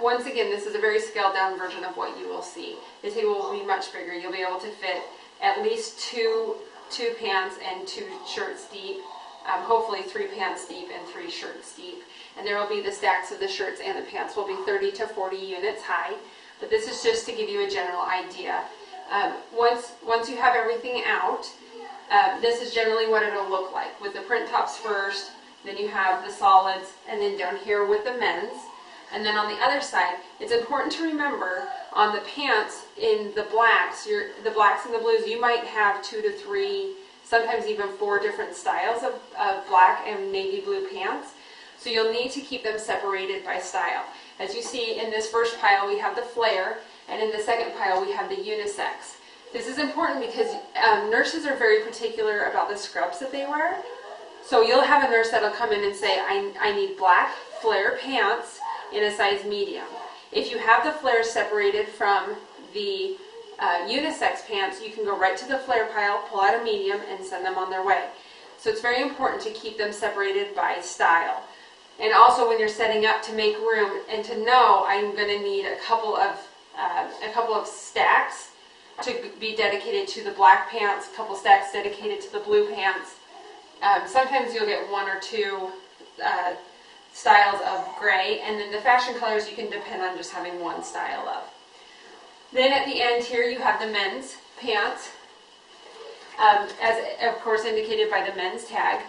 once again, this is a very scaled down version of what you will see. The table will be much bigger. You'll be able to fit at least two pants and 2 shirts deep, hopefully 3 pants deep and 3 shirts deep. And there will be the stacks of the shirts and the pants will be 30 to 40 units high. But this is just to give you a general idea. Once you have everything out, this is generally what it'll look like, with the print tops first, then you have the solids, and then down here with the men's. And then on the other side, it's important to remember on the pants in the blacks, the blacks and the blues, you might have 2 to 3, sometimes even 4 different styles of black and navy blue pants. So you'll need to keep them separated by style. As you see in this first pile, we have the flare, and in the second pile, we have the unisex. This is important because nurses are very particular about the scrubs that they wear. So you'll have a nurse that'll come in and say, I need black flare pants in a size medium. If you have the flares separated from the unisex pants, you can go right to the flare pile, pull out a medium, and send them on their way. So it's very important to keep them separated by style. And also when you're setting up to make room and to know I'm going to need a couple of stacks to be dedicated to the black pants, a couple stacks dedicated to the blue pants. Sometimes you'll get 1 or 2 styles of gray, and then the fashion colors you can depend on just having 1 style of. Then at the end here you have the men's pants, as of course indicated by the men's tag.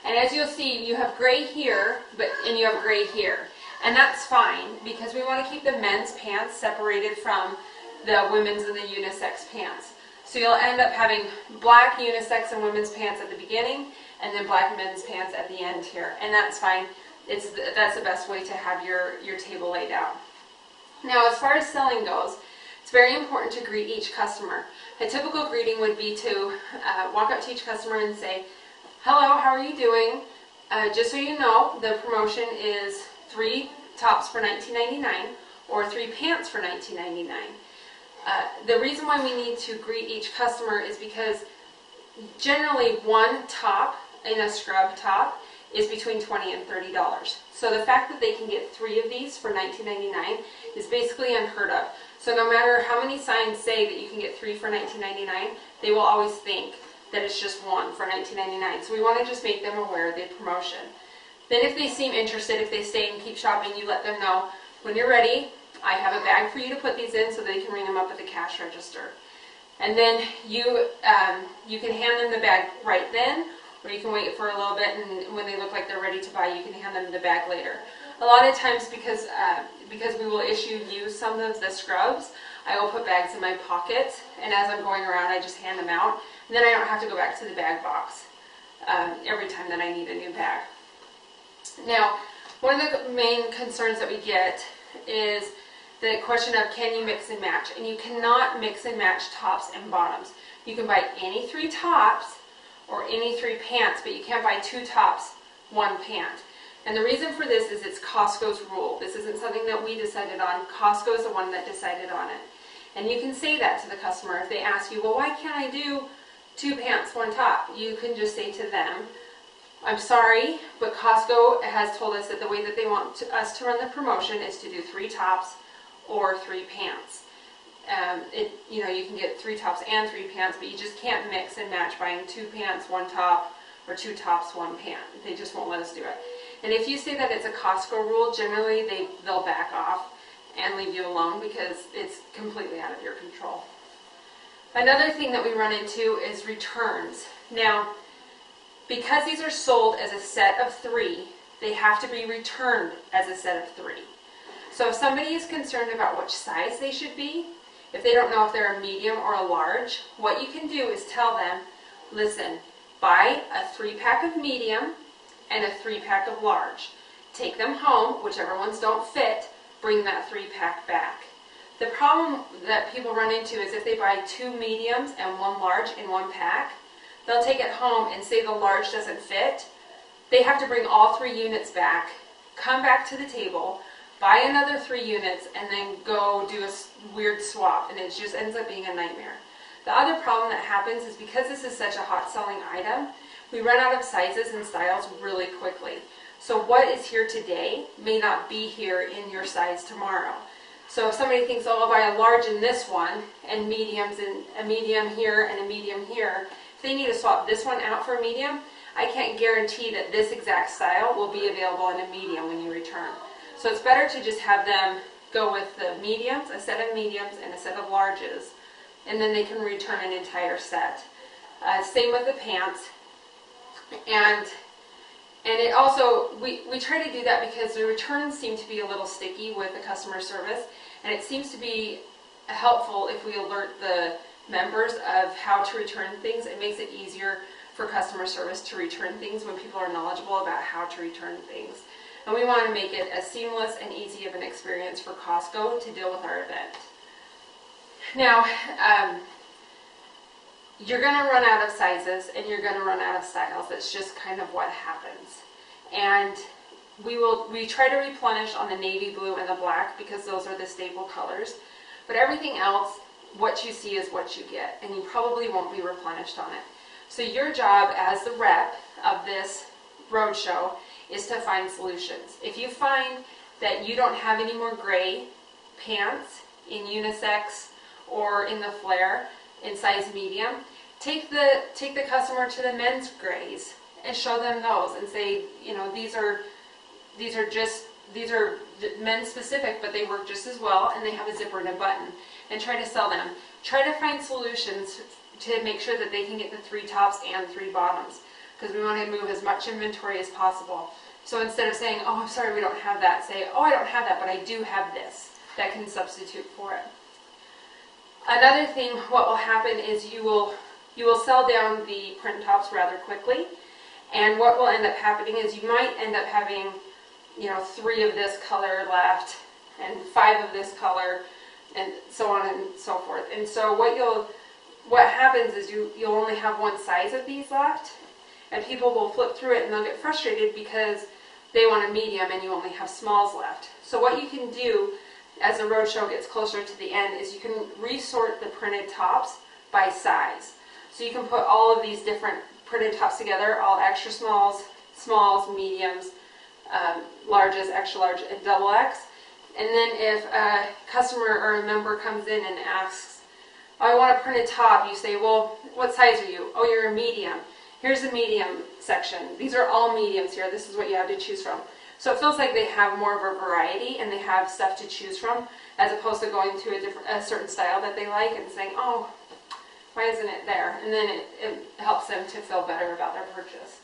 And as you'll see, you have gray here, and you have gray here. And that's fine, because we want to keep the men's pants separated from the women's and the unisex pants. So you'll end up having black unisex and women's pants at the beginning, and then black men's pants at the end here. And that's fine. That's the best way to have your table laid out. Now, as far as selling goes, it's very important to greet each customer. A typical greeting would be to walk up to each customer and say, "Hello, how are you doing? Just so you know, the promotion is 3 tops for $19.99 or 3 pants for $19.99. The reason why we need to greet each customer is because generally 1 top in a scrub top is between $20 and $30. So the fact that they can get 3 of these for $19.99 is basically unheard of. So no matter how many signs say that you can get 3 for $19.99, they will always think that it's just 1 for $19.99. So we want to just make them aware of the promotion. Then if they seem interested, if they stay and keep shopping, you let them know, when you're ready, I have a bag for you to put these in so they can ring them up at the cash register. And then you can hand them the bag right then, or you can wait for a little bit, and when they look like they're ready to buy, you can hand them the bag later. A lot of times, because we will issue you some of the scrubs, I will put bags in my pockets, and as I'm going around, I just hand them out. And then I don't have to go back to the bag box every time that I need a new bag. Now, one of the main concerns that we get is the question of, can you mix and match? And you cannot mix and match tops and bottoms. You can buy any 3 tops or any 3 pants, but you can't buy 2 tops, 1 pant. And the reason for this is it's Costco's rule. This isn't something that we decided on. Costco is the one that decided on it. And you can say that to the customer. If they ask you, well, why can't I do 2 pants, 1 top? You can just say to them, I'm sorry, but Costco has told us that the way that they want us to run the promotion is to do 3 tops or 3 pants. You can get 3 tops and 3 pants, but you just can't mix and match buying 2 pants, 1 top, or 2 tops, 1 pant. They just won't let us do it. And if you say that it's a Costco rule, generally they'll back off and leave you alone because it's completely out of your control. Another thing that we run into is returns. Now, because these are sold as a set of 3, they have to be returned as a set of 3. So if somebody is concerned about which size they should be, if they don't know if they're a medium or a large, what you can do is tell them, listen, buy a 3-pack of medium and a 3-pack of large. Take them home, whichever ones don't fit, bring that 3-pack back. The problem that people run into is if they buy 2 mediums and 1 large in 1 pack, they'll take it home and say the large doesn't fit. They have to bring all 3 units back, come back to the table, buy another 3 units, and then go do a weird swap, and it just ends up being a nightmare. The other problem that happens is because this is such a hot selling item, we run out of sizes and styles really quickly. So what is here today may not be here in your size tomorrow. So if somebody thinks, oh, I'll buy a large in this one, and mediums, and a medium here, and a medium here, if they need to swap this one out for a medium, I can't guarantee that this exact style will be available in a medium when you return. So it's better to just have them go with the mediums, a set of mediums, and a set of larges, and then they can return an entire set. Same with the pants. And it also, we try to do that because the returns seem to be a little sticky with the customer service, and it seems to be helpful if we alert the members of how to return things. It makes it easier for customer service to return things when people are knowledgeable about how to return things. And we want to make it as seamless and easy of an experience for Costco to deal with our event. Now, you're going to run out of sizes and you're going to run out of styles. That's just kind of what happens. And we try to replenish on the navy blue and the black because those are the staple colors. But everything else, what you see is what you get, and you probably won't be replenished on it. So your job as the rep of this roadshow is to find solutions. If you find that you don't have any more gray pants in unisex or in the flare in size medium, take the customer to the men's grays and show them those and say, you know, these are men's specific, but they work just as well, and they have a zipper and a button, and try to sell them. Try to find solutions to make sure that they can get the 3 tops and 3 bottoms, because we want to move as much inventory as possible. So instead of saying, oh, I'm sorry, we don't have that, say, oh, I don't have that, but I do have this that can substitute for it. Another thing, what will happen is you will sell down the print tops rather quickly, and what will end up happening is you might end up having, you know, 3 of this color left and 5 of this color, and so on and so forth. And so what happens is you'll only have one size of these left, and people will flip through it and they'll get frustrated because they want a medium and you only have smalls left. So what you can do as the roadshow gets closer to the end is you can resort the printed tops by size. So you can put all of these different printed tops together, all extra smalls, mediums, larges, extra large, and double X. And then if a customer or a member comes in and asks, oh, I want a printed top, you say, well, what size are you? Oh, you're a medium. Here's the medium section. These are all mediums here. This is what you have to choose from. So it feels like they have more of a variety and they have stuff to choose from, as opposed to going to a certain style that they like and saying, oh, why isn't it there? And then it helps them to feel better about their purchase.